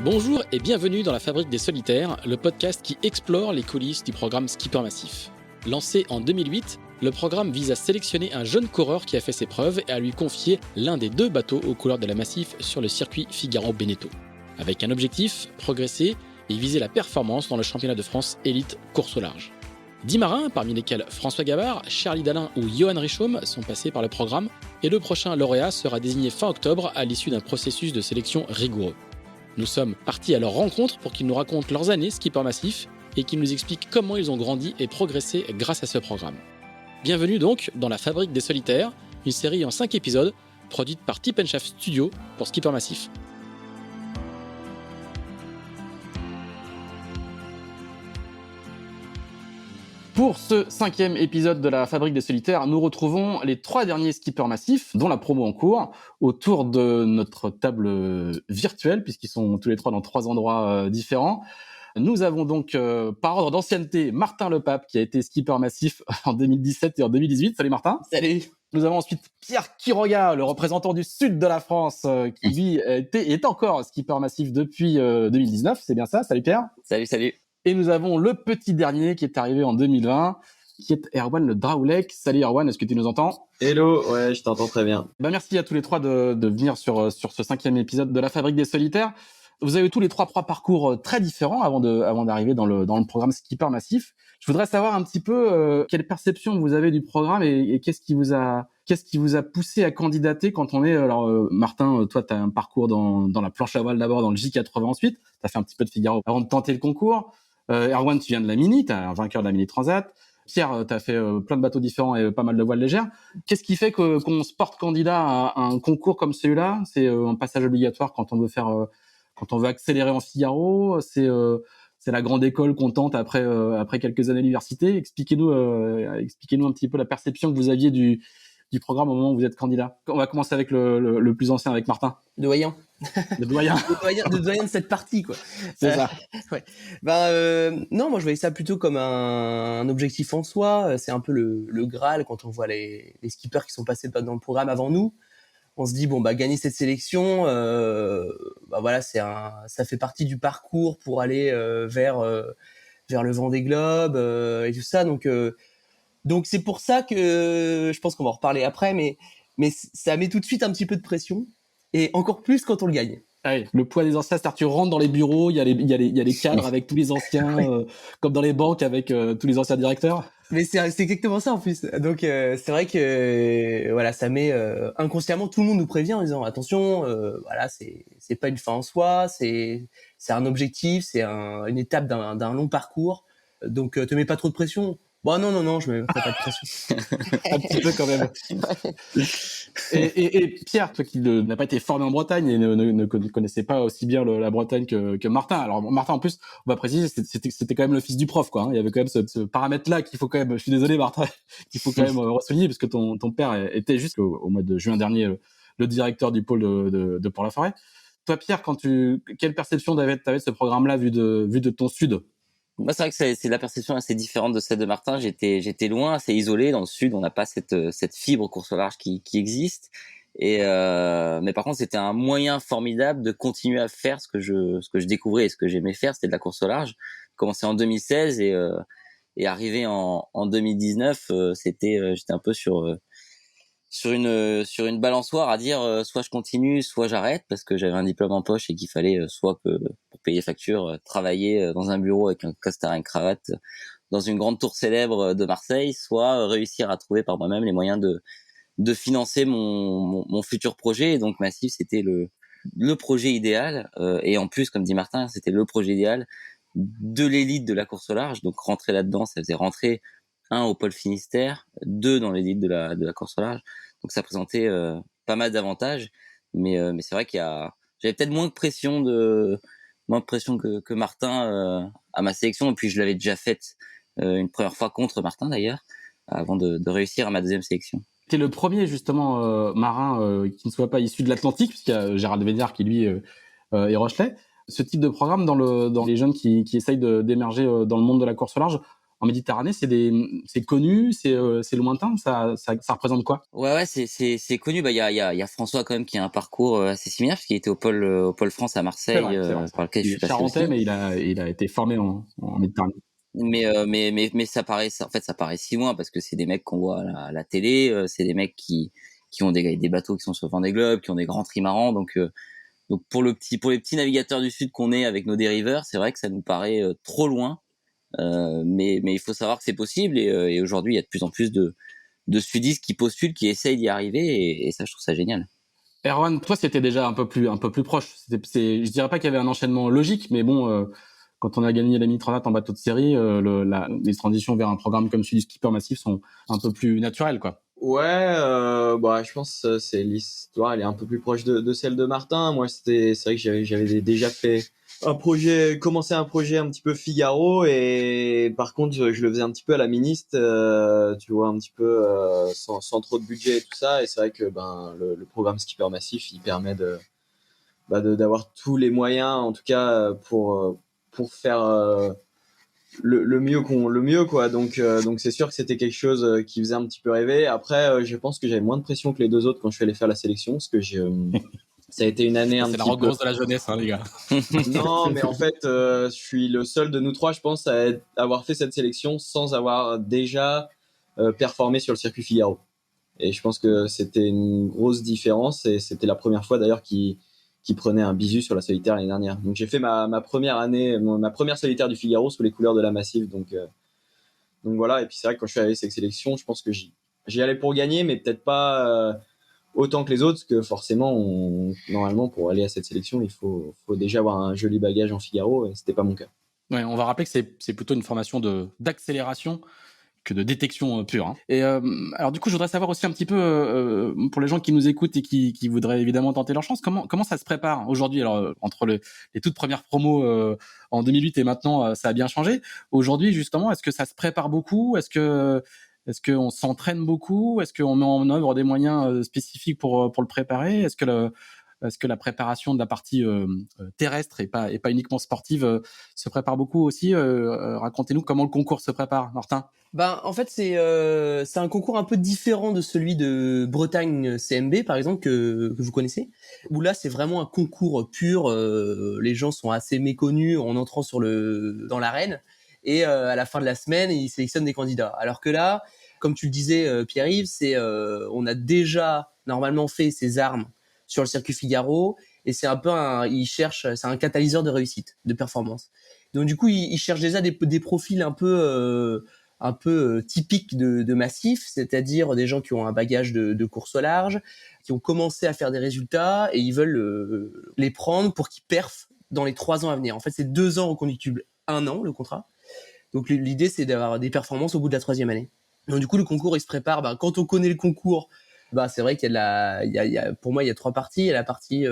Bonjour et bienvenue dans la Fabrique des Solitaires, le podcast qui explore les coulisses du programme Skipper Massif. Lancé en 2008, le programme vise à sélectionner un jeune coureur qui a fait ses preuves et à lui confier l'un des 2 bateaux aux couleurs de la Massif sur le circuit Figaro-Beneteau. Avec un objectif, progresser et viser la performance dans le championnat de France élite course au large. 10 marins, parmi lesquels François Gabard, Charlie Dalin ou Johan Richomme, sont passés par le programme et le prochain lauréat sera désigné fin octobre à l'issue d'un processus de sélection rigoureux. Nous sommes partis à leur rencontre pour qu'ils nous racontent leurs années Skipper Massif et qu'ils nous expliquent comment ils ont grandi et progressé grâce à ce programme. Bienvenue donc dans la Fabrique des Solitaires, une série en 5 épisodes produite par Tip & Shaft Studio pour Skipper Massif. Pour ce 5e épisode de la Fabrique des Solitaires, nous retrouvons les 3 derniers skippers massifs, dont la promo en cours, autour de notre table virtuelle, puisqu'ils sont tous les 3 dans 3 endroits différents. Nous avons donc, par ordre d'ancienneté, Martin Lepape, qui a été skipper massif en 2017 et en 2018. Salut Martin. Salut. Nous avons ensuite Pierre Quiroga, le représentant du sud de la France, qui lui est encore skipper massif depuis 2019. C'est bien ça. Salut Pierre. Salut. Et nous avons le petit dernier qui est arrivé en 2020, qui est Erwan Le Draoulec. Salut Erwan, est-ce que tu nous entends ? Hello, ouais, je t'entends très bien. Merci à tous les 3 de venir sur ce 5e épisode de la Fabrique des Solitaires. Vous avez tous les 3 parcours très différents avant d'arriver dans le programme Skipper Massif. Je voudrais savoir un petit peu quelle perception vous avez du programme et qu'est-ce qui vous a poussé à candidater quand on est... Alors Martin, toi tu as un parcours dans la planche à voile d'abord, dans le J80 ensuite. Tu as fait un petit peu de Figaro avant de tenter le concours. Erwan, tu viens de la Mini, t'es un vainqueur de la Mini Transat. Pierre, t'as fait plein de bateaux différents et pas mal de voiles légères. Qu'est-ce qui fait qu'on se porte candidat à un concours comme celui-là ? C'est un passage obligatoire quand on veut accélérer en Figaro. C'est la grande école qu'on tente après quelques années d'université. Expliquez-nous un petit peu la perception que vous aviez du programme au moment où vous êtes candidat. On va commencer avec le plus ancien, avec Martin. Doyen. Le doyen. le doyen de cette partie, quoi. C'est ça. Ouais. Non, moi je voyais ça plutôt comme un objectif en soi. C'est un peu le Graal quand on voit les skippers qui sont passés dans le programme avant nous. On se dit gagner cette sélection, voilà, ça fait partie du parcours pour aller vers le Vendée Globe et tout ça. Donc c'est pour ça que je pense qu'on va en reparler après, mais ça met tout de suite un petit peu de pression, et encore plus quand on le gagne. Ouais, le poids des anciens, c'est-à-dire tu rentres dans les bureaux, il y a les cadres avec tous les anciens, comme dans les banques avec tous les anciens directeurs. Mais c'est exactement ça en plus. Donc c'est vrai que voilà, ça met inconsciemment, tout le monde nous prévient en disant attention, voilà, c'est pas une fin en soi, c'est un objectif, c'est une étape d'un long parcours. Donc te mets pas trop de pression. Bon non, je me mets pas de pression. Un petit peu quand même. Et Pierre, toi qui n'a pas été formé en Bretagne et ne connaissait pas aussi bien la Bretagne que Martin. Alors Martin, en plus, on va préciser, c'était quand même le fils du prof, quoi. Hein. Il y avait quand même ce paramètre-là qu'il faut quand même. Je suis désolé, Martin, qu'il faut quand même ressouligner, parce que ton père était juste au mois de juin dernier le directeur du pôle de Port-la-Forêt. Toi, Pierre, quelle perception t'avais de ce programme-là vu de ton sud? Moi, c'est vrai que c'est la perception assez différente de celle de Martin. J'étais loin, assez isolé. Dans le sud, on n'a pas cette fibre course au large qui existe. Mais par contre, c'était un moyen formidable de continuer à faire ce que je découvrais et ce que j'aimais faire, c'était de la course au large. Commencé en 2016 et arrivé en 2019, j'étais un peu sur une balançoire à dire soit je continue, soit j'arrête, parce que j'avais un diplôme en poche et qu'il fallait soit que pour payer facture travailler dans un bureau avec un costard et une cravate dans une grande tour célèbre de Marseille, soit réussir à trouver par moi-même les moyens de financer mon futur projet. Et donc Massif, c'était le projet idéal, et en plus, comme dit Martin, c'était le projet idéal de l'élite de la course au large. Donc rentrer là-dedans, ça faisait rentrer 1 au pôle Finistère, 2 dans l'élite de la course au large. Donc ça présentait pas mal d'avantages, mais c'est vrai j'avais peut-être moins de pression que Martin à ma sélection, et puis je l'avais déjà faite une première fois contre Martin d'ailleurs, avant de réussir à ma 2e sélection. T'es le premier justement marin qui ne soit pas issu de l'Atlantique, puisqu'il y a Gérald Véniard qui lui est Rochelais. Ce type de programme dans les jeunes qui essayent d'émerger dans le monde de la course au large, en Méditerranée, c'est connu, c'est lointain. Ça représente quoi? Ouais, c'est connu. Bah, il y a François quand même qui a un parcours assez similaire parce qu'il était au pôle France à Marseille, C'est vrai. par lequel je Il suis est passé charentais, aussi. mais il a été formé en Méditerranée. Mais ça paraît, en fait, ça paraît si loin parce que c'est des mecs qu'on voit à la télé, c'est des mecs qui ont des bateaux qui sont sur Vendée Globe, qui ont des grands trimarans. Donc pour les petits navigateurs du Sud qu'on est avec nos dériveurs, c'est vrai que ça nous paraît trop loin. Mais il faut savoir que c'est possible et aujourd'hui il y a de plus en plus de sudistes qui postulent, qui essayent d'y arriver et ça je trouve ça génial. Erwan, toi, c'était déjà un peu plus proche. Je dirais pas qu'il y avait un enchaînement logique, mais bon, quand on a gagné la Mini-Transat en bateau de série, les transitions vers un programme comme celui du Skipper Massif sont un peu plus naturelles, quoi. Ouais, bah, je pense que c'est l'histoire, elle est un peu plus proche de celle de Martin. Moi, c'est vrai que j'avais déjà fait commencé un projet un petit peu Figaro, et par contre, je le faisais un petit peu à la ministre, tu vois, un petit peu sans trop de budget et tout ça. Et c'est vrai que le programme Skipper Massif, il permet d'avoir tous les moyens, en tout cas pour faire le mieux quoi. Donc c'est sûr que c'était quelque chose qui faisait un petit peu rêver. Après, je pense que j'avais moins de pression que les deux autres quand je suis allé faire la sélection, parce que ça a été une année un C'est la petit robe peu. grosse de la jeunesse, hein, les gars. Non, mais en fait, je suis le seul de nous trois, je pense, à avoir fait cette sélection sans avoir déjà performé sur le circuit Figaro. Et je pense que c'était une grosse différence, et c'était la première fois d'ailleurs qui prenait un bisu sur la solitaire l'année dernière. Donc j'ai fait ma première année, ma première solitaire du Figaro sous les couleurs de la Massif. Donc voilà. Et puis c'est vrai que quand je suis allé à cette sélection, je pense que j'y allais pour gagner, mais peut-être pas autant que les autres, parce que forcément, normalement, pour aller à cette sélection, il faut déjà avoir un joli bagage en Figaro, et c'était pas mon cas. Ouais, on va rappeler que c'est plutôt une formation d'accélération que de détection pure. Hein. Et alors du coup, je voudrais savoir aussi un petit peu pour les gens qui nous écoutent et qui voudraient évidemment tenter leur chance, comment ça se prépare aujourd'hui? Alors entre les toutes premières promos en 2008 et maintenant, ça a bien changé. Aujourd'hui, justement, est-ce que ça se prépare beaucoup? Est-ce qu'on s'entraîne beaucoup? Est-ce qu'on met en œuvre des moyens spécifiques pour le préparer? Est-ce que la préparation de la partie terrestre et pas uniquement sportive se prépare beaucoup aussi? Racontez-nous comment le concours se prépare, Martin. En fait, c'est un concours un peu différent de celui de Bretagne CMB, par exemple, que vous connaissez, où là, c'est vraiment un concours pur. Les gens sont assez méconnus en entrant dans l'arène, et à la fin de la semaine, ils sélectionnent des candidats. Alors que là, comme tu le disais, Pierre-Yves, on a déjà normalement fait ses armes sur le circuit Figaro, et c'est un peu c'est un catalyseur de réussite, de performance. Donc du coup, il cherche déjà des profils un peu typiques de massif, c'est-à-dire des gens qui ont un bagage de course au large, qui ont commencé à faire des résultats, et ils veulent les prendre pour qu'ils perfent dans les 3 ans à venir. En fait, c'est 2 ans reconductibles, 1 an le contrat. Donc l'idée, c'est d'avoir des performances au bout de la 3e année. Donc du coup, le concours, il se prépare. Quand on connaît le concours, c'est vrai qu'il y a pour moi, il y a 3 parties. Il y a la partie,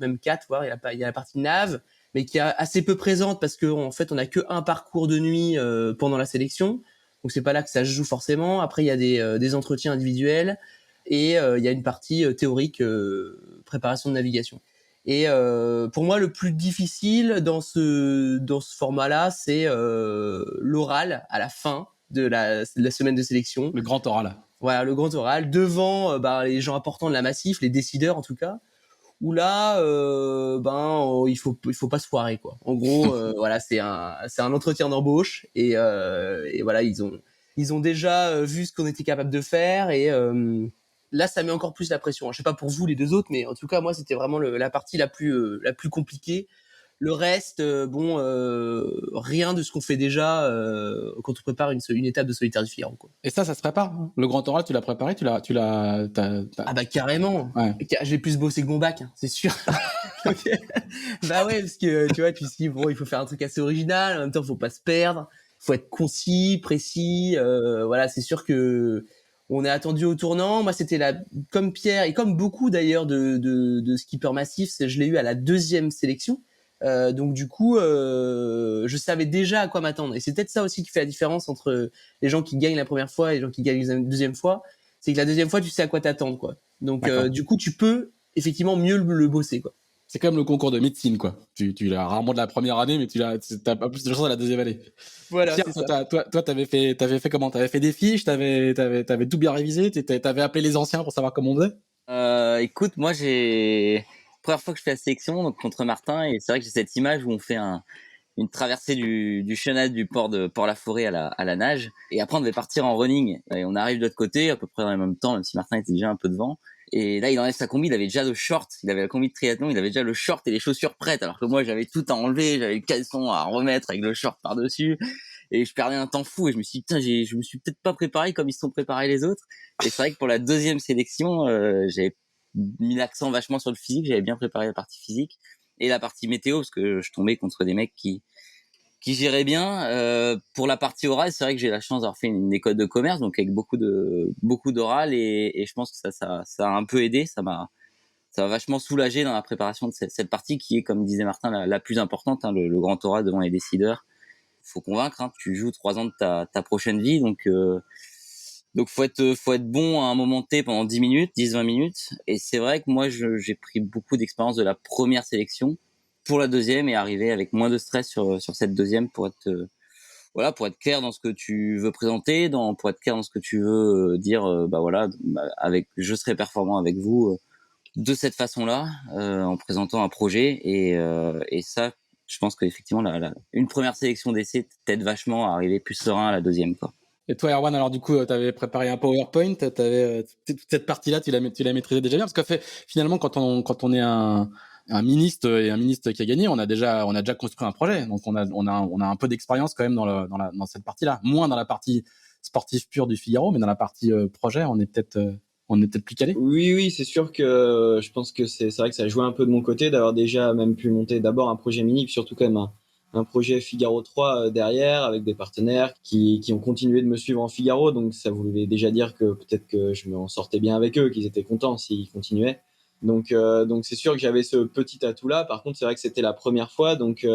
même 4, voire il y a la partie nav, mais qui est assez peu présente parce qu'en fait, on n'a que un parcours de nuit pendant la sélection. Donc c'est pas là que ça se joue forcément. Après, il y a des entretiens individuels, et il y a une partie théorique, préparation de navigation. Et pour moi, le plus difficile dans ce format-là, c'est l'oral à la fin de la semaine de sélection. Le grand oral. Voilà, le grand oral devant les gens importants de la Massif, les décideurs en tout cas. Où là, il faut pas se foirer quoi. En gros, voilà, c'est un entretien d'embauche, et voilà, ils ont déjà vu ce qu'on était capable de faire, et là, ça met encore plus la pression. Je sais pas pour vous les deux autres, mais en tout cas, moi, c'était vraiment la partie la plus compliquée. Le reste, rien de ce qu'on fait déjà quand on prépare une étape de solitaire du Figaro, quoi. Et ça se prépare. Le grand oral, tu l'as préparé, Ah bah carrément. Ouais. J'ai plus bossé que mon bac, hein, c'est sûr. Okay. Bah ouais, parce que tu vois, tu te dis bon, il faut faire un truc assez original, en même temps, faut pas se perdre, faut être concis, précis. Voilà, c'est sûr que on est attendu au tournant. Moi, c'était comme Pierre et comme beaucoup d'ailleurs de skippers massifs, je l'ai eu à la 2e sélection. Donc du coup, je savais déjà à quoi m'attendre, et c'est peut-être ça aussi qui fait la différence entre les gens qui gagnent la première fois et les gens qui gagnent la 2e fois. C'est que la 2e fois, tu sais à quoi t'attendre, quoi. Donc du coup, tu peux effectivement mieux le bosser, quoi. C'est comme le concours de médecine, quoi. Tu l'as rarement de la première année, mais t'as pas plus de chance à la deuxième année. Voilà, Pierre, c'est ça. toi, t'avais fait comment? T'avais fait des fiches, t'avais tout bien révisé, t'avais appelé les anciens pour savoir comment on faisait? Écoute, moi première fois que je fais la sélection donc contre Martin et c'est vrai que j'ai cette image où on fait une traversée du chenal du Port-la-Forêt à la nage et après on devait partir en running et on arrive de l'autre côté à peu près en même temps même si Martin était déjà un peu devant et là il enlève sa combi, il avait déjà le short, il avait la combi de triathlon, il avait déjà le short et les chaussures prêtes alors que moi j'avais tout à enlever, j'avais le caleçon à remettre avec le short par-dessus et je perdais un temps fou et je me suis dit putain je me suis peut-être pas préparé comme ils se sont préparés les autres et c'est vrai que pour la deuxième sélection j'avais mis l'accent vachement sur le physique, j'avais bien préparé la partie physique et la partie météo parce que je tombais contre des mecs qui géraient bien. Pour la partie orale, c'est vrai que j'ai la chance d'avoir fait une école de commerce, donc avec beaucoup d'oral et je pense que ça a un peu aidé. Ça m'a vachement soulagé dans la préparation de cette partie qui est, comme disait Martin, la plus importante, hein, le grand oral devant les décideurs. Faut convaincre, hein, tu joues 3 ans de ta prochaine vie, donc faut être bon à un moment T pendant 10 minutes, 10-20 minutes. Et c'est vrai que moi j'ai pris beaucoup d'expérience de la première sélection pour la deuxième et arriver avec moins de stress sur cette deuxième pour être pour être clair dans ce que tu veux présenter, pour être clair dans ce que tu veux dire avec je serai performant avec vous de cette façon-là en présentant un projet et ça je pense qu'effectivement une première sélection d'essai t'aide vachement à arriver plus serein à la deuxième quoi. Et toi, Erwan, alors du coup, t'avais préparé un PowerPoint, toute cette partie-là, tu la maîtrisais déjà bien, parce que finalement, quand on est un ministre et un ministre qui a gagné, on a déjà construit un projet, donc on a un peu d'expérience quand même dans cette partie-là, moins dans la partie sportive pure du Figaro, mais dans la partie projet, on est peut-être plus calé. Oui, oui, c'est sûr que je pense que c'est vrai que ça a joué un peu de mon côté d'avoir déjà même pu monter d'abord un projet mini, puis surtout quand même un projet Figaro 3 derrière avec des partenaires qui ont continué de me suivre en Figaro. Donc ça voulait déjà dire que peut-être que je m'en sortais bien avec eux, qu'ils étaient contents s'ils continuaient. Donc c'est sûr que j'avais ce petit atout-là. Par contre, c'est vrai que c'était la première fois. Donc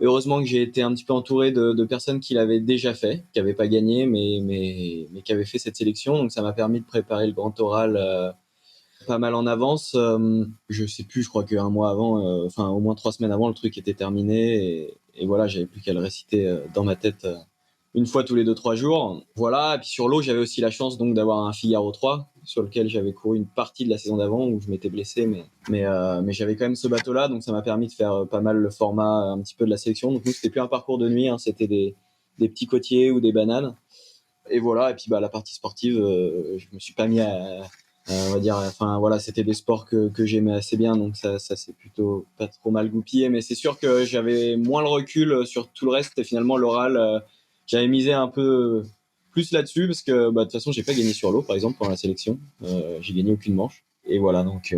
heureusement que j'ai été un petit peu entouré de personnes qui l'avaient déjà fait, qui n'avaient pas gagné, mais qui avaient fait cette sélection. Donc ça m'a permis de préparer le grand oral pas mal en avance. Je sais plus, je crois qu'un mois avant, enfin au moins 3 semaines avant, le truc était terminé. Et voilà, j'avais plus qu'à le réciter dans ma tête une fois tous les 2-3 jours. Voilà, et puis sur l'eau, j'avais aussi la chance donc d'avoir un Figaro 3 sur lequel j'avais couru une partie de la saison d'avant où je m'étais blessé, mais j'avais quand même ce bateau-là, donc ça m'a permis de faire pas mal le format un petit peu de la sélection. Donc nous, c'était plus un parcours de nuit, hein, c'était des petits côtiers ou des bananes. Et voilà, et puis la partie sportive, je me suis pas mis on va dire, enfin voilà, c'était des sports que j'aimais assez bien, donc ça c'est plutôt pas trop mal goupillé, mais c'est sûr que j'avais moins le recul sur tout le reste et finalement l'oral, j'avais misé un peu plus là-dessus parce que de toute façon j'ai pas gagné sur l'eau par exemple pendant la sélection, j'ai gagné aucune manche et voilà donc.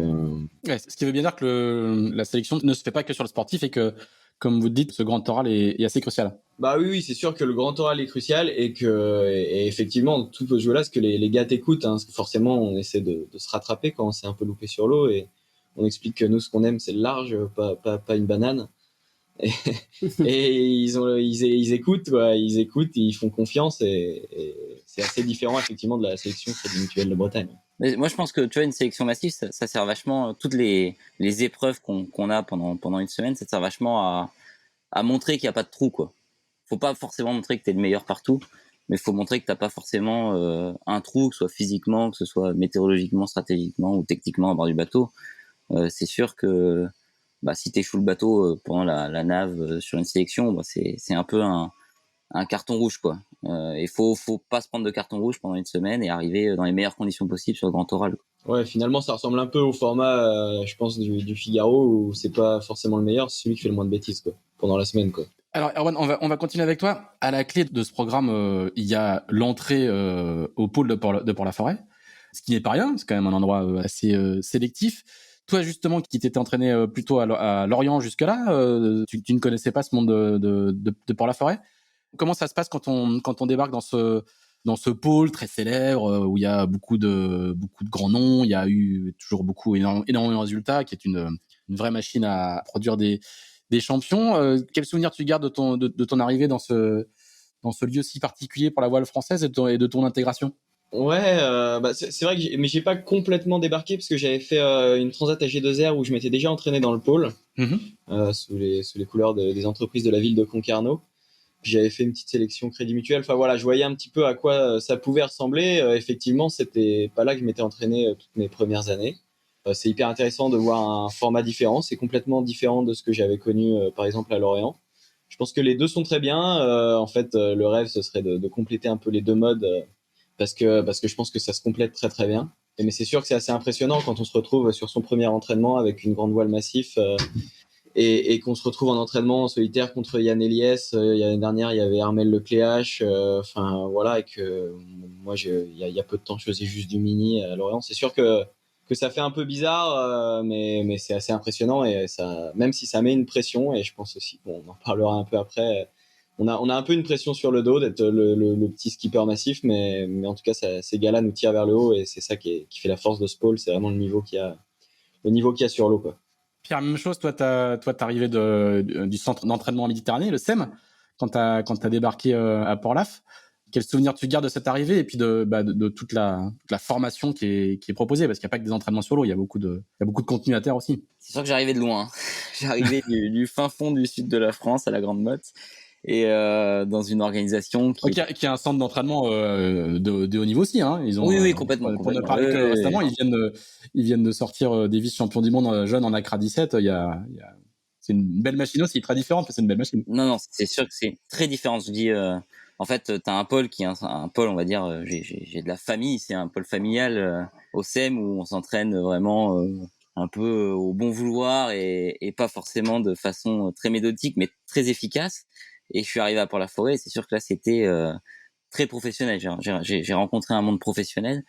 Ouais, ce qui veut bien dire que la sélection ne se fait pas que sur le sportif et que, comme vous dites, ce grand oral est assez crucial. Bah oui, c'est sûr que le grand oral est crucial et effectivement tout peut se jouer là, parce que les gars t'écoutent, hein, parce que forcément on essaie de se rattraper quand on s'est un peu loupé sur l'eau et on explique que nous ce qu'on aime c'est le large, pas une banane. Et, et ils écoutent, ils écoutent, ils font confiance et c'est assez différent effectivement de la sélection Crédit Mutuel de Bretagne. Mais moi, je pense que tu vois, une sélection massive, ça sert vachement toutes les épreuves qu'on a pendant une semaine, ça sert vachement à montrer qu'il n'y a pas de trou, quoi. Faut pas forcément montrer que t'es le meilleur partout, mais faut montrer que t'as pas forcément un trou, que ce soit physiquement, que ce soit météorologiquement, stratégiquement ou techniquement à bord du bateau. C'est sûr que si t'échoues le bateau pendant la nave sur une sélection, c'est un peu un carton rouge, quoi. Il faut pas se prendre de carton rouge pendant une semaine et arriver dans les meilleures conditions possibles sur le grand oral. Ouais, finalement, ça ressemble un peu au format, je pense, du Figaro où c'est pas forcément le meilleur, c'est celui qui fait le moins de bêtises, quoi, pendant la semaine, quoi. Alors, Erwan, on va continuer avec toi. À la clé de ce programme, il y a l'entrée au pôle de Port-la-Forêt, ce qui n'est pas rien, c'est quand même un endroit assez sélectif. Toi, justement, qui t'étais entraîné plutôt à Lorient jusque-là, tu ne connaissais pas ce monde de Port-la-Forêt. Comment ça se passe quand on débarque dans ce pôle très célèbre où il y a beaucoup de grands noms, il y a eu toujours énormément de résultats, qui est une vraie machine à produire des champions. Quel souvenir tu gardes de ton arrivée dans ce lieu si particulier pour la voile française et de ton intégration? Ouais, bah c'est vrai que mais j'ai pas complètement débarqué parce que j'avais fait une transat à G2R où je m'étais déjà entraîné dans le pôle sous les couleurs des entreprises de la ville de Concarneau. Puis j'avais fait une petite sélection Crédit Mutuel. Enfin voilà, je voyais un petit peu à quoi ça pouvait ressembler. Effectivement, c'était pas là que je m'étais entraîné toutes mes premières années. C'est hyper intéressant de voir un format différent. C'est complètement différent de ce que j'avais connu par exemple à Lorient. Je pense que les deux sont très bien. En fait, le rêve, ce serait de compléter un peu les deux modes parce que je pense que ça se complète très très bien. Mais c'est sûr que c'est assez impressionnant quand on se retrouve sur son premier entraînement avec une grande voile massif et qu'on se retrouve en entraînement en solitaire contre Yann Eliès. L'année dernière, il y avait Armel Lecléache. Enfin voilà, et que moi, il y a peu de temps, je faisais juste du mini à Lorient. C'est sûr que ça fait un peu bizarre, mais c'est assez impressionnant et ça, même si ça met une pression. Et je pense aussi, bon, on en parlera un peu après. On a un peu une pression sur le dos d'être le petit skipper massif, mais en tout cas, ces gars-là nous tirent vers le haut et c'est ça qui fait la force de ce pôle. C'est vraiment le niveau qu'il y a sur l'eau, quoi. Pierre, même chose, toi, t'arrivais du centre d'entraînement en Méditerranée, le SEM, quand t'as débarqué à Port-Laf. Quel souvenir tu gardes de cette arrivée et puis de toute la formation qui est proposée, parce qu'il n'y a pas que des entraînements sur l'eau, il y a beaucoup de contenu à terre aussi. C'est sûr que j'arrivais de loin. J'arrivais du fin fond du sud de la France, à la Grande Motte, et dans une organisation qui a un centre d'entraînement de haut niveau aussi, hein. Ils ont, oui, complètement. Pour ne parler que récemment, ils viennent de sortir des vice-champions du monde jeunes en Accra 17. C'est une belle machine aussi, très différente, mais c'est une belle machine. Non, c'est sûr que c'est très différent. Je dis, en fait, t'as un pôle qui est un pôle, on va dire, j'ai de la famille, c'est un pôle familial au SEM où on s'entraîne vraiment un peu au bon vouloir et pas forcément de façon très méthodique, mais très efficace. Et je suis arrivé à Port-la-Forêt, et c'est sûr que là, c'était très professionnel. J'ai rencontré un monde professionnel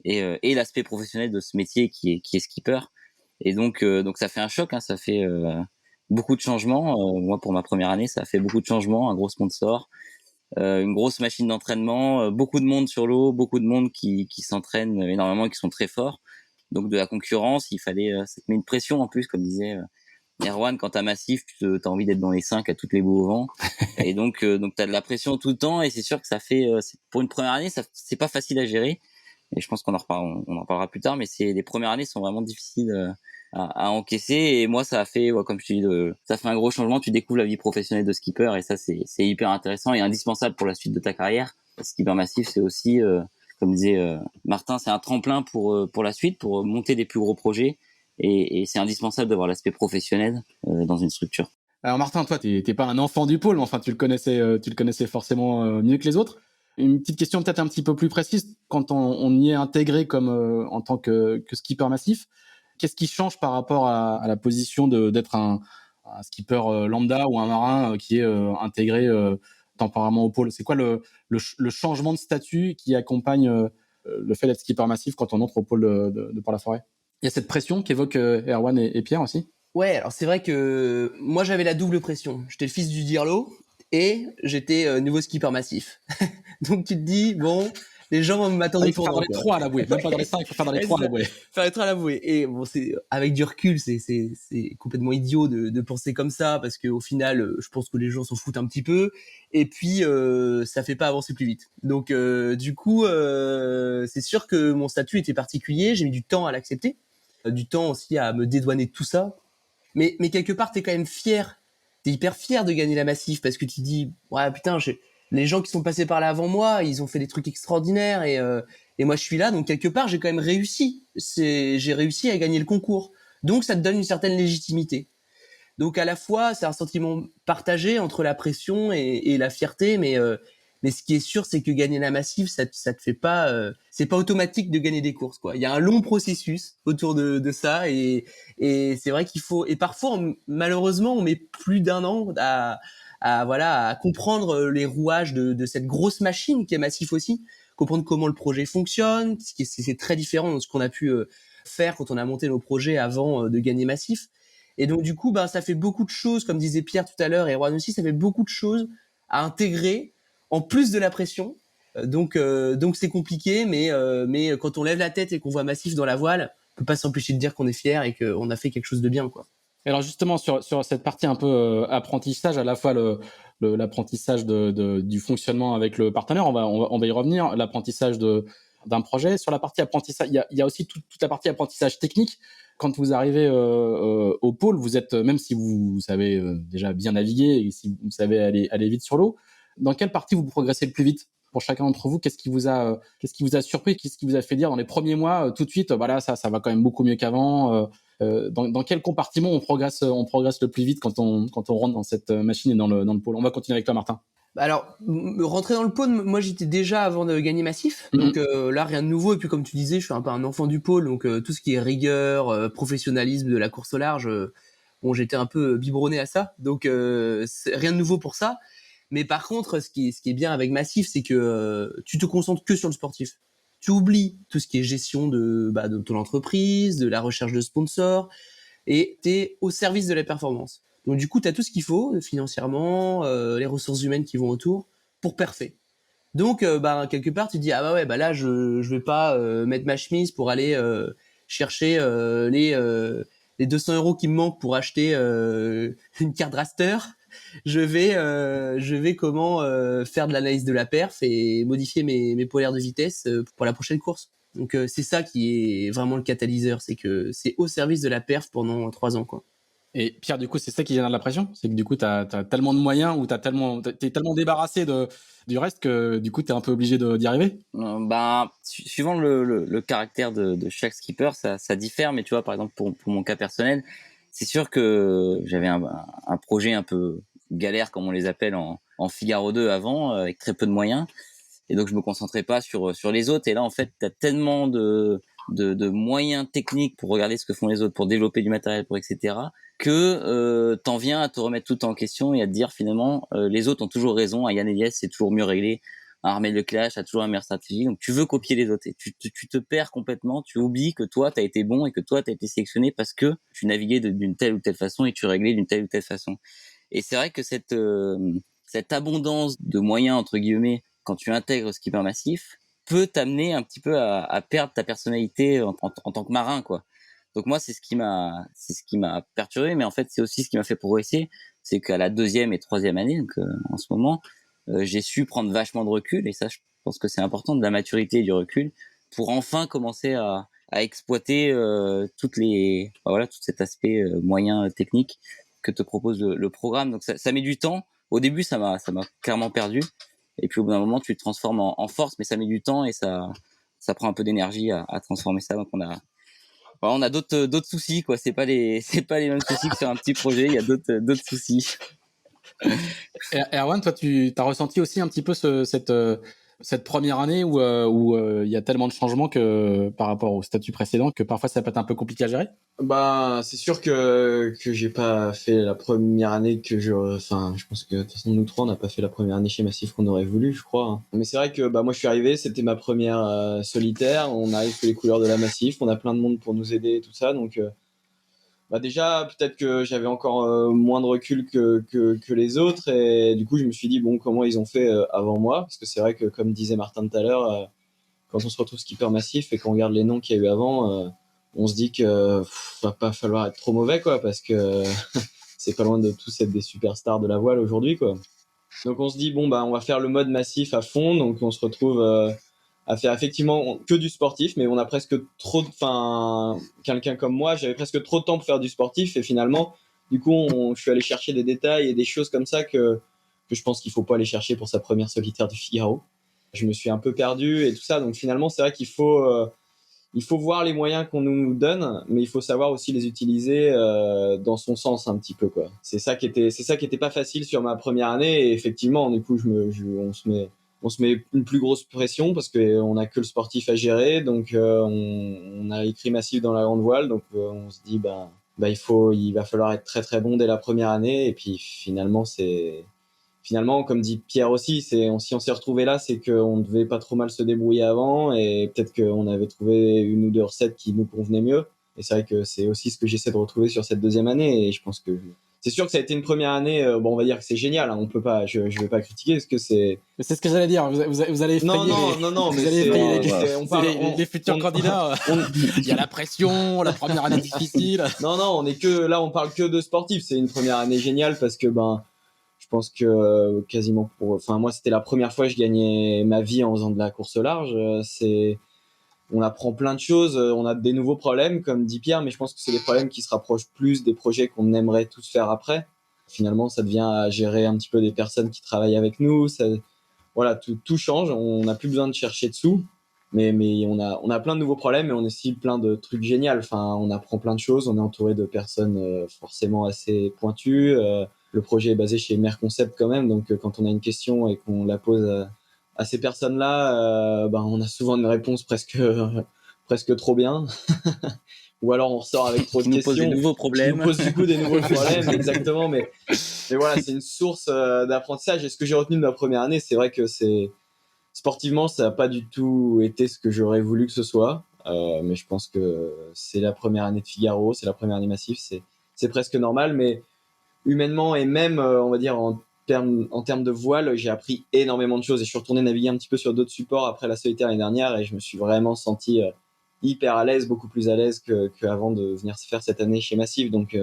et l'aspect professionnel de ce métier qui est skipper. Et donc ça fait un choc, hein, ça fait beaucoup de changements. Moi, pour ma première année, ça a fait beaucoup de changements, un gros sponsor, une grosse machine d'entraînement, beaucoup de monde sur l'eau, beaucoup de monde qui s'entraîne énormément et qui sont très forts. Donc de la concurrence, il fallait, ça te met une pression en plus, comme disait Erwan, quand t'as massif, t'as envie d'être dans les 5 à toutes les boues au vent. Et donc t'as de la pression tout le temps, et c'est sûr que ça fait, pour une première année, c'est pas facile à gérer. Et je pense qu'on en reparlera plus tard, mais les premières années sont vraiment difficiles à encaisser. Et moi, ça a fait, comme je te dis, ça fait un gros changement. Tu découvres la vie professionnelle de skipper, et ça, c'est hyper intéressant et indispensable pour la suite de ta carrière. Le skipper massif, c'est aussi, comme disait Martin, c'est un tremplin pour la suite, pour monter des plus gros projets. Et c'est indispensable d'avoir l'aspect professionnel dans une structure. Alors Martin, toi, t'es pas un enfant du pôle, mais enfin tu le connaissais forcément mieux que les autres. Une petite question peut-être un petit peu plus précise, quand on y est intégré comme en tant que skipper massif, qu'est-ce qui change par rapport à la position d'être un skipper lambda ou un marin qui est intégré temporairement au pôle? C'est quoi le changement de statut qui accompagne le fait d'être skipper massif quand on entre au pôle de Port-la-Forêt? Il y a cette pression qu'évoquent Erwan et Pierre aussi. Ouais, alors c'est vrai que moi j'avais la double pression. J'étais le fils du Dirlo et j'étais nouveau skipper massif. Donc tu te dis, bon, les gens vont m'attendre il faut faire dans les 3 à la bouée, même pas dans les 5, il faut faire dans les 3 à la bouée. Faire les 3 à la bouée. Et bon, c'est avec du recul, c'est complètement idiot de penser comme ça parce qu'au final, je pense que les gens s'en foutent un petit peu. Et puis, ça fait pas avancer plus vite. Donc, du coup, c'est sûr que mon statut était particulier. J'ai mis du temps à l'accepter, du temps aussi à me dédouaner de tout ça. Mais quelque part, t'es quand même fier. T'es hyper fier de gagner la Massif parce que tu dis, ouais, putain, les gens qui sont passés par là avant moi, ils ont fait des trucs extraordinaires et moi je suis là, donc quelque part j'ai quand même réussi. J'ai réussi à gagner le concours. Donc ça te donne une certaine légitimité. Donc à la fois, c'est un sentiment partagé entre la pression et la fierté, mais ce qui est sûr, c'est que gagner la Massif, ça te fait pas, c'est pas automatique de gagner des courses, quoi. Il y a un long processus autour de ça et c'est vrai qu'il faut, et parfois, malheureusement, on met plus d'un an à comprendre les rouages de cette grosse machine qui est Massif aussi, comprendre comment le projet fonctionne, c'est très différent de ce qu'on a pu faire quand on a monté nos projets avant de gagner Massif. Et donc du coup, ça fait beaucoup de choses, comme disait Pierre tout à l'heure et Erwan aussi, ça fait beaucoup de choses à intégrer en plus de la pression. Donc c'est compliqué, mais quand on lève la tête et qu'on voit Massif dans la voile, on peut pas s'empêcher de dire qu'on est fier et qu'on a fait quelque chose de bien, quoi. Alors justement sur cette partie un peu apprentissage, à la fois l'apprentissage du fonctionnement avec le partenaire, on va y revenir, l'apprentissage d'un projet. Sur la partie apprentissage, il y a aussi toute la partie apprentissage technique. Quand vous arrivez au pôle, vous êtes, même si vous savez déjà bien naviguer et si vous savez aller vite sur l'eau, dans quelle partie vous progressez le plus vite? Pour chacun d'entre vous, qu'est-ce qui vous a surpris, qu'est-ce qui vous a fait dire dans les premiers mois tout de suite, voilà, ça va quand même beaucoup mieux qu'avant. Dans quel compartiment on progresse le plus vite quand on rentre dans cette machine et dans le pôle? On va continuer avec toi, Martin. Alors, rentrer dans le pôle, moi j'étais déjà avant de gagner Massif, donc là rien de nouveau. Et puis comme tu disais, je suis un peu un enfant du pôle, donc tout ce qui est rigueur, professionnalisme de la course au large, bon, j'étais un peu biberonné à ça, donc c'est rien de nouveau pour ça. Mais par contre, ce qui est bien avec Massif, c'est que tu te concentres que sur le sportif. Tu oublies tout ce qui est gestion de ton entreprise, de la recherche de sponsors, et t'es au service de la performance. Donc du coup, t'as tout ce qu'il faut financièrement, les ressources humaines qui vont autour pour parfait. Donc quelque part, tu te dis ah bah ouais, bah là je vais pas mettre ma chemise pour aller chercher les 200 € qui me manquent pour acheter une carte raster. Je vais comment faire de l'analyse de la perf et modifier mes polaires de vitesse pour la prochaine course. Donc c'est ça qui est vraiment le catalyseur, c'est que c'est au service de la perf pendant 3 ans, quoi. Et Pierre, du coup, c'est ça qui génère de la pression? C'est que du coup, t'as tellement de moyens ou t'es tellement débarrassé du reste que du coup, t'es un peu obligé d'y arriver? Suivant le caractère de chaque skipper, ça diffère. Mais tu vois, par exemple, pour mon cas personnel, c'est sûr que j'avais un projet un peu galère, comme on les appelle en Figaro 2 avant, avec très peu de moyens. Et donc, je me concentrais pas sur les autres. Et là, en fait, t'as tellement de moyens techniques pour regarder ce que font les autres, pour développer du matériel, pour etc., que t'en viens à te remettre tout en question et à te dire finalement les autres ont toujours raison. À Yann Eliès, c'est toujours mieux réglé. Armel Lecléache a toujours la meilleure stratégie. Donc tu veux copier les autres et tu te perds complètement. Tu oublies que toi t'as été bon et que toi t'as été sélectionné parce que tu naviguais d'une telle ou telle façon et tu réglais d'une telle ou telle façon. Et c'est vrai que cette abondance de moyens entre guillemets quand tu intègres Skipper Massif peut t'amener un petit peu à perdre ta personnalité en tant que marin, quoi. Donc moi, c'est ce qui m'a perturbé, mais en fait, c'est aussi ce qui m'a fait progresser. C'est qu'à la 2e et 3e année, donc en ce moment, j'ai su prendre vachement de recul, et ça, je pense que c'est important, de la maturité et du recul, pour enfin commencer à exploiter tout cet aspect moyen technique que te propose le programme. Donc ça met du temps. Au début, ça m'a clairement perdu. Et puis au bout d'un moment, tu te transformes en force, mais ça met du temps et ça prend un peu d'énergie à transformer ça. Donc on a d'autres soucis, quoi. C'est pas les mêmes soucis que sur un petit projet. Il y a d'autres soucis. Erwan, toi, tu as ressenti aussi un petit peu cette première année où il y a tellement de changements que par rapport au statut précédent que parfois ça peut être un peu compliqué à gérer? Bah, c'est sûr que j'ai pas fait la première année enfin, je pense que de toute façon nous trois on n'a pas fait la première année chez Massif qu'on aurait voulu, je crois, hein. Mais c'est vrai que moi je suis arrivé, c'était ma première solitaire, on arrive sous les couleurs de la Massif, on a plein de monde pour nous aider et tout ça, donc déjà peut-être que j'avais encore moins de recul que les autres, et du coup je me suis dit bon, comment ils ont fait avant moi, parce que c'est vrai que comme disait Martin tout à l'heure, quand on se retrouve skipper Massif et qu'on regarde les noms qu'il y a eu avant, on se dit que va pas falloir être trop mauvais, quoi, parce que c'est pas loin de tous être des superstars de la voile aujourd'hui, quoi. Donc on se dit bon, on va faire le mode Massif à fond, donc on se retrouve à faire effectivement que du sportif, mais on a presque trop, enfin, quelqu'un comme moi, j'avais presque trop de temps pour faire du sportif, et finalement, du coup, je suis allé chercher des détails et des choses comme ça que je pense qu'il faut pas aller chercher pour sa première solitaire du Figaro. Je me suis un peu perdu et tout ça, donc finalement, c'est vrai qu'il faut voir les moyens qu'on nous donne, mais il faut savoir aussi les utiliser dans son sens un petit peu, quoi. C'est ça qui était pas facile sur ma première année, et effectivement, du coup, on se met une plus grosse pression parce qu'on a que le sportif à gérer, donc on a écrit Massif dans la grande voile, donc on se dit il va falloir être très très bon dès la première année, et puis finalement, comme dit Pierre aussi, si on s'est retrouvé là, c'est qu'on devait pas trop mal se débrouiller avant, et peut-être qu'on avait trouvé une ou deux recettes qui nous convenaient mieux. Et c'est vrai que c'est aussi ce que j'essaie de retrouver sur cette 2e année, et je pense que c'est sûr que ça a été une première année. On va dire que c'est génial, hein, on peut pas, je vais pas critiquer parce que c'est. Mais c'est ce que j'allais dire. Vous allez effrayer non, vous mais allez effrayer on parle, les futurs candidats. Il y a la pression, la première année difficile. Non, on parle que de sportifs. C'est une première année géniale parce que je pense que moi c'était la première fois que je gagnais ma vie en faisant de la course au large. on apprend plein de choses, on a des nouveaux problèmes, comme dit Pierre, mais je pense que c'est des problèmes qui se rapprochent plus des projets qu'on aimerait tous faire après. Finalement, ça devient à gérer un petit peu des personnes qui travaillent avec nous. Voilà, tout change. On n'a plus besoin de chercher dessous, mais on a plein de nouveaux problèmes, mais on a aussi plein de trucs géniaux. Enfin, on apprend plein de choses. On est entouré de personnes forcément assez pointues. Le projet est basé chez Mère Concept quand même, donc quand on a une question et qu'on la pose à ces personnes-là, on a souvent une réponse presque trop bien. Ou alors on ressort avec trop de Qui nous questions. pose des nouveaux Qui problèmes. nous pose du coup des nouveaux problèmes, exactement. Mais voilà, c'est une source d'apprentissage. Et ce que j'ai retenu de ma première année, c'est vrai que sportivement, ça n'a pas du tout été ce que j'aurais voulu que ce soit. Mais je pense que c'est la première année de Figaro, c'est la première année Massif, c'est presque normal. Mais humainement et même, on va dire, en termes de voile, j'ai appris énormément de choses et je suis retourné naviguer un petit peu sur d'autres supports après la solitaire l'année dernière et je me suis vraiment senti hyper à l'aise, beaucoup plus à l'aise qu'avant de venir faire cette année chez Massif. Donc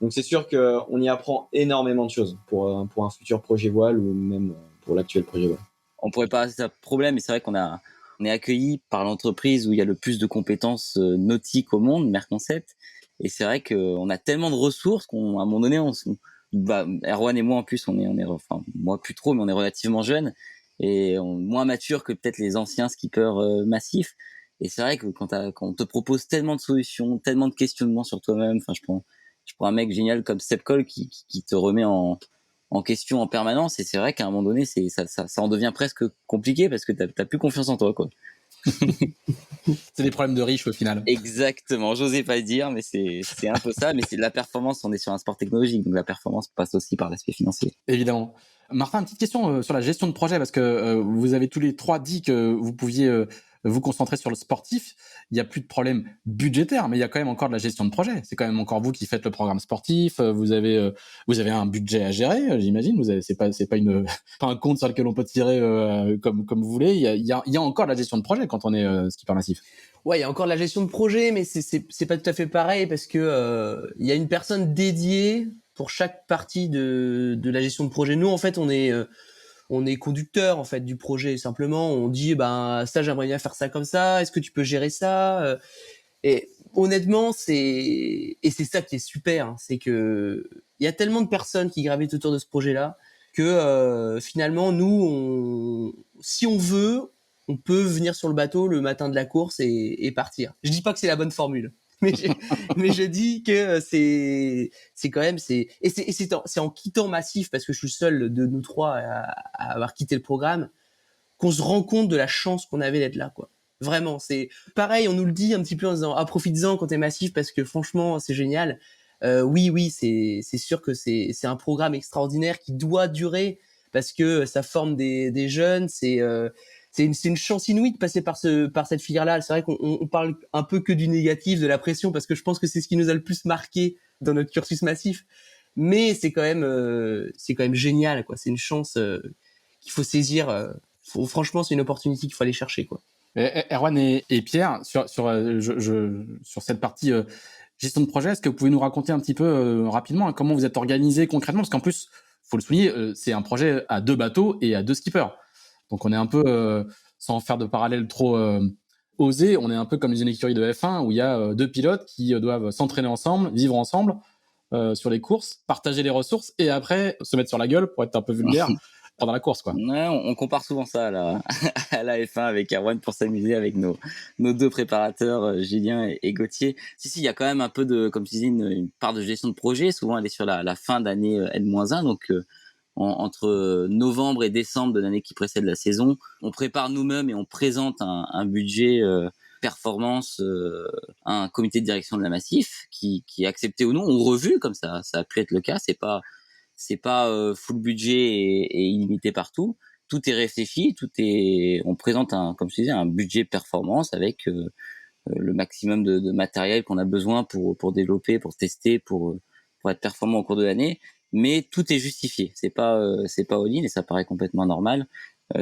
c'est sûr qu'on y apprend énormément de choses pour un futur projet voile ou même pour l'actuel projet voile. On pourrait pas avoir ce problème, mais c'est vrai on est accueilli par l'entreprise où il y a le plus de compétences nautiques au monde, Merconcept. Et c'est vrai qu'on a tellement de ressources qu'à un moment donné, Erwan et moi en plus, enfin moi plus trop, mais on est relativement jeunes et moins matures que peut-être les anciens skippers massifs. Et c'est vrai que quand on te propose tellement de solutions, tellement de questionnements sur toi-même, enfin je prends un mec génial comme Seb Cole qui te remet en question en permanence et c'est vrai qu'à un moment donné ça en devient presque compliqué parce que t'as plus confiance en toi quoi. C'est des problèmes de riches au final. Exactement, j'osais pas le dire mais c'est un peu ça, mais c'est de la performance, on est sur un sport technologique donc la performance passe aussi par l'aspect financier. Évidemment. Martin, une petite question sur la gestion de projet parce que vous avez tous les trois dit que vous pouviez vous concentrer sur le sportif. Il y a plus de problème budgétaire, mais il y a quand même encore de la gestion de projet. C'est quand même encore vous qui faites le programme sportif. Vous avez un budget à gérer, j'imagine. C'est pas pas un compte sur lequel on peut tirer comme vous voulez. Il y a encore de la gestion de projet quand on est skipper massif. Ouais, il y a encore de la gestion de projet, mais c'est pas tout à fait pareil parce que il y a une personne dédiée pour chaque partie de la gestion de projet. Nous, en fait, on est conducteur en fait du projet. Simplement, on dit ça, j'aimerais bien faire ça comme ça. Est-ce que tu peux gérer ça? Et honnêtement, c'est ça qui est super, hein, c'est que il y a tellement de personnes qui gravitent autour de ce projet-là que finalement, nous, si on veut, on peut venir sur le bateau le matin de la course et partir. Je dis pas que c'est la bonne formule, mais je dis que c'est quand même c'est en quittant Massif parce que je suis le seul de nous trois à avoir quitté le programme qu'on se rend compte de la chance qu'on avait d'être là, quoi. Vraiment, c'est pareil, on nous le dit un petit peu en disant profites-en quand t'es Massif parce que franchement c'est génial. Oui, c'est sûr que c'est un programme extraordinaire qui doit durer parce que ça forme des jeunes, c'est une chance inouïe de passer par cette filière-là. C'est vrai qu'on parle un peu que du négatif, de la pression, parce que je pense que c'est ce qui nous a le plus marqué dans notre cursus massif. Mais c'est quand même génial, quoi. C'est une chance qu'il faut saisir. Franchement, c'est une opportunité qu'il faut aller chercher, quoi. Erwan et Pierre, sur cette partie gestion de projet, est-ce que vous pouvez nous raconter un petit peu rapidement comment vous êtes organisé concrètement? Parce qu'en plus, faut le souligner, c'est un projet à 2 bateaux et à 2 skippers. Donc on est un peu, sans faire de parallèle trop osé, on est un peu comme une écurie de F1 où il y a 2 pilotes qui doivent s'entraîner ensemble, vivre ensemble sur les courses, partager les ressources et après se mettre sur la gueule pour être un peu vulgaire pendant la course, quoi. Ouais, on compare souvent ça à la F1 avec Erwan pour s'amuser avec nos deux préparateurs, Julien et Gauthier. Si, il y a quand même un peu de, comme tu disais, une part de gestion de projet. Souvent, elle est sur la fin d'année N-1, donc entre novembre et décembre de l'année qui précède la saison, on prépare nous-mêmes et on présente un budget performance à un comité de direction de la Massif qui est accepté ou non ou revu, comme ça a pu être le cas. C'est pas full budget et illimité partout. Tout est réfléchi, on présente comme je disais, un budget performance avec le maximum de matériel qu'on a besoin pour développer, pour tester, pour être performant au cours de l'année. Mais tout est justifié. C'est pas all-in et ça paraît complètement normal.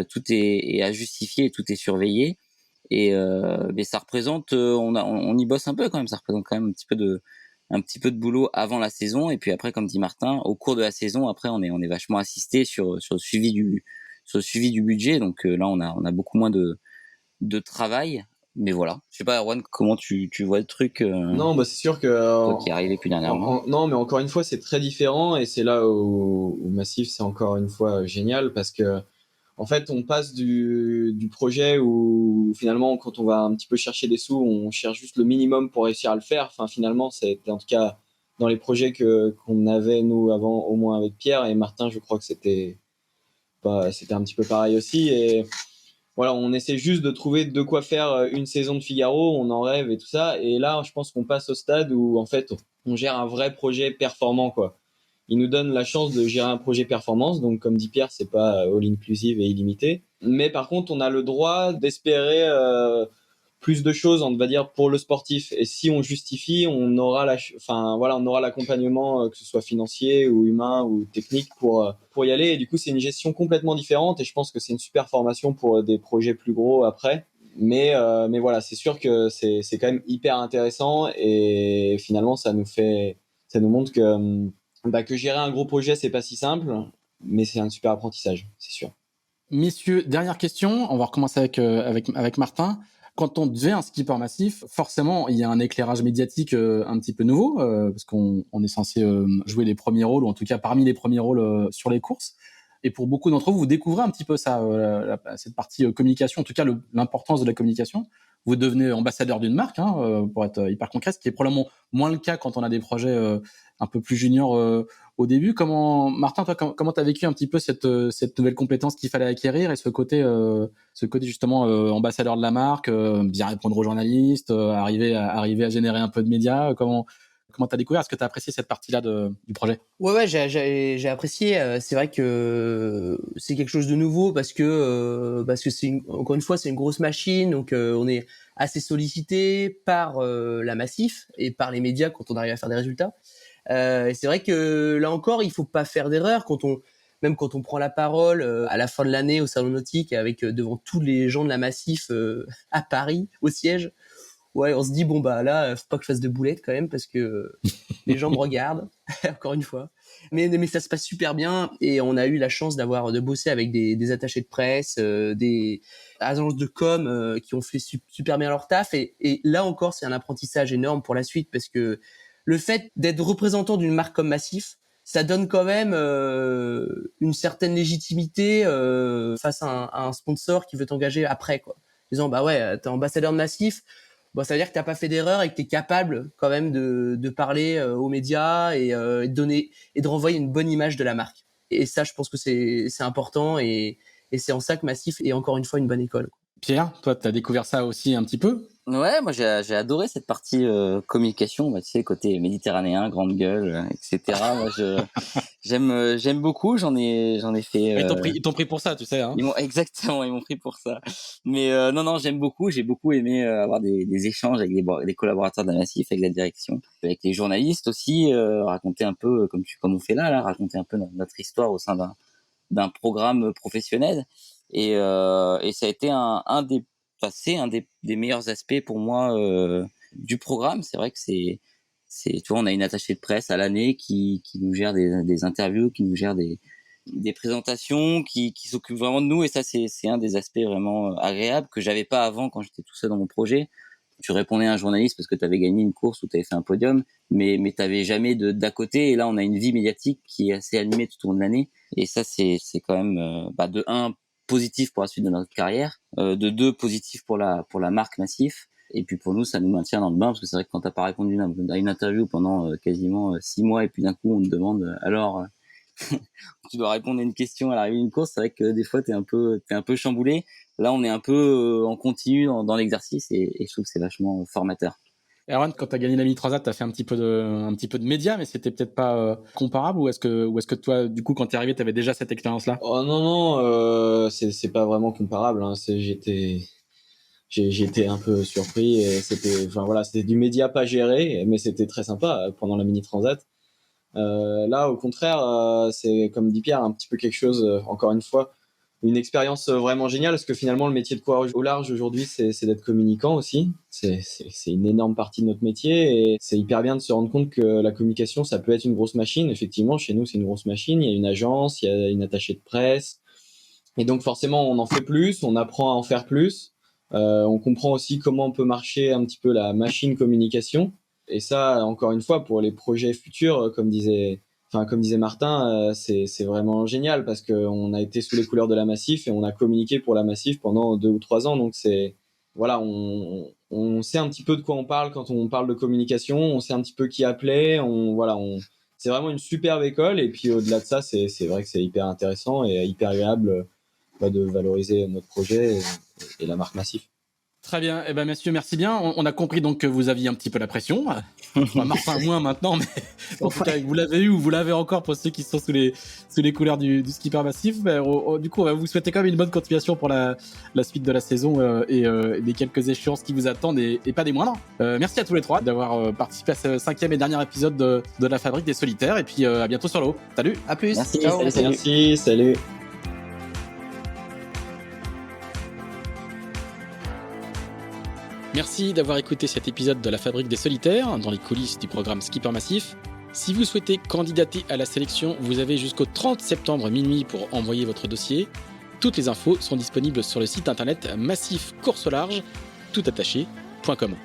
Tout est à justifier et tout est surveillé. Et mais ça représente, on y bosse un peu quand même. Ça représente quand même un petit peu de boulot avant la saison et puis après, comme dit Martin, au cours de la saison, après on est vachement assisté sur le suivi du budget. Donc là on a beaucoup moins de travail, mais voilà. Je sais pas, Erwan, comment tu vois le truc, Non, bah c'est sûr que toi qui est arrivé plus dernièrement. non, mais encore une fois, c'est très différent et c'est là où Massif, c'est encore une fois génial parce que en fait, on passe du projet où finalement, quand on va un petit peu chercher des sous, on cherche juste le minimum pour réussir à le faire. Enfin, finalement, c'était en tout cas dans les projets qu'on avait nous avant, au moins avec Pierre et Martin, je crois que c'était un petit peu pareil aussi. Et voilà, on essaie juste de trouver de quoi faire une saison de Figaro, on en rêve et tout ça. Et là, je pense qu'on passe au stade où en fait, on gère un vrai projet performant, quoi. Il nous donne la chance de gérer un projet performance, donc comme dit Pierre, c'est pas all inclusive et illimité. Mais par contre, on a le droit d'espérer plus de choses, on va dire, pour le sportif. Et si on justifie, on aura on aura l'accompagnement, que ce soit financier ou humain ou technique pour y aller. Et du coup, c'est une gestion complètement différente. Et je pense que c'est une super formation pour des projets plus gros après. Mais voilà, c'est sûr que c'est quand même hyper intéressant. Et finalement, ça nous montre que gérer un gros projet, c'est pas si simple, mais c'est un super apprentissage, c'est sûr. Messieurs, dernière question. On va recommencer avec Martin. Quand on devient un skipper massif, forcément, il y a un éclairage médiatique un petit peu nouveau, parce qu'on est censé jouer les premiers rôles, ou en tout cas parmi les premiers rôles sur les courses. Et pour beaucoup d'entre vous, vous découvrez un petit peu ça, cette partie communication, en tout cas l'importance de la communication. Vous devenez ambassadeur d'une marque, pour être hyper concret, ce qui est probablement moins le cas quand on a des projets un peu plus juniors au début. Martin, toi, comment t'as vécu un petit peu cette nouvelle compétence qu'il fallait acquérir et ce côté justement ambassadeur de la marque, bien répondre aux journalistes, arriver à générer un peu de médias. Comment t'as découvert? Est-ce que t'as apprécié cette partie-là du projet? Ouais, j'ai apprécié. C'est vrai que c'est quelque chose de nouveau parce que encore une fois, c'est une grosse machine, donc on est assez sollicité par la Massif et par les médias quand on arrive à faire des résultats. Et c'est vrai que là encore, il faut pas faire d'erreur même quand on prend la parole à la fin de l'année au salon nautique avec devant tous les gens de la Massif à Paris au siège. Ouais, on se dit bon bah là, faut pas que je fasse de boulettes quand même parce que les gens me regardent encore une fois. Mais ça se passe super bien et on a eu la chance de bosser avec des attachés de presse, des agences de com qui ont fait super bien leur taf et là encore c'est un apprentissage énorme pour la suite parce que le fait d'être représentant d'une marque comme Massif, ça donne quand même une certaine légitimité face à un sponsor qui veut t'engager après quoi. Disant bah ouais, t'es ambassadeur de Massif, bon, ça veut dire que t'as pas fait d'erreur et que t'es capable quand même de parler aux médias et de renvoyer une bonne image de la marque. Et ça, je pense que c'est important et c'est en ça que Massif est encore une fois une bonne école. Pierre, toi, t'as découvert ça aussi un petit peu? Ouais, moi j'ai adoré cette partie communication, bah, tu sais, côté méditerranéen, grande gueule, etc. Moi j'aime beaucoup, j'en ai fait. Ils t'ont pris pour ça, tu sais, hein. Exactement, ils m'ont pris pour ça. Mais non, j'aime beaucoup, j'ai beaucoup aimé avoir des échanges avec des collaborateurs de la Massif, avec la direction, avec les journalistes aussi, raconter un peu comme on fait là, raconter un peu notre histoire au sein d'un programme professionnel. Et ça a été c'est un des meilleurs aspects pour moi du programme. C'est vrai que tu vois, on a une attachée de presse à l'année qui nous gère des interviews, qui nous gère des présentations, qui s'occupe vraiment de nous. Et ça, c'est un des aspects vraiment agréables que j'avais pas avant quand j'étais tout seul dans mon projet. Tu répondais à un journaliste parce que tu avais gagné une course ou tu avais fait un podium, mais tu n'avais jamais d'à côté. Et là, on a une vie médiatique qui est assez animée tout au long de l'année. Et ça, c'est quand même de un, positif pour la suite de notre carrière, de deux, positif pour la marque Massif. Et puis pour nous, ça nous maintient dans le bain parce que c'est vrai que quand t'as pas répondu à une interview pendant quasiment 6 mois et puis d'un coup on te demande alors tu dois répondre à une question à l'arrivée d'une course, c'est vrai que des fois t'es un peu chamboulé. Là, on est un peu en continu dans l'exercice et je trouve que c'est vachement formateur. Erwan, quand t'as gagné la Mini Transat, t'as fait un petit peu de médias, mais c'était peut-être pas comparable, ou est-ce que toi, du coup, quand t'es arrivé, t'avais déjà cette expérience-là? Oh non, c'est pas vraiment comparable, hein. J'ai été un peu surpris et c'était du média pas géré, mais c'était très sympa pendant la Mini Transat. Là, au contraire, c'est comme dit Pierre, un petit peu quelque chose, encore une fois, une expérience vraiment géniale parce que finalement, le métier de coureur au large aujourd'hui, c'est d'être communicant aussi. C'est une énorme partie de notre métier et c'est hyper bien de se rendre compte que la communication, ça peut être une grosse machine. Effectivement, chez nous, c'est une grosse machine. Il y a une agence, il y a une attachée de presse. Et donc, forcément, on en fait plus, on apprend à en faire plus. On comprend aussi comment peut marcher un petit peu la machine communication. Et ça, encore une fois, pour les projets futurs, comme disait Martin, c'est vraiment génial parce qu'on a été sous les couleurs de la Massif et on a communiqué pour la Massif pendant 2 ou 3 ans. Donc voilà, on sait un petit peu de quoi on parle quand on parle de communication. On sait un petit peu qui appeler. C'est vraiment une superbe école. Et puis au-delà de ça, c'est vrai que c'est hyper intéressant et hyper agréable de valoriser notre projet et la marque Massif. Très bien. Eh ben, messieurs, merci bien. On a compris donc que vous aviez un petit peu la pression. Enfin, Martin moins maintenant, mais en tout cas, vous l'avez eu ou vous l'avez encore pour ceux qui sont sous les couleurs du skipper Massif. Du coup, on va vous souhaiter quand même une bonne continuation pour la suite de la saison et les quelques échéances qui vous attendent et pas des moindres. Merci à tous les trois d'avoir participé à ce 5e et dernier épisode de la Fabrique des Solitaires. Et puis, à bientôt sur l'eau. Salut. À plus. Merci, Ciao. salut. Merci, salut. Merci d'avoir écouté cet épisode de la Fabrique des Solitaires dans les coulisses du programme Skipper Massif. Si vous souhaitez candidater à la sélection, vous avez jusqu'au 30 septembre minuit pour envoyer votre dossier. Toutes les infos sont disponibles sur le site internet massifcourselarge, toutattaché.com.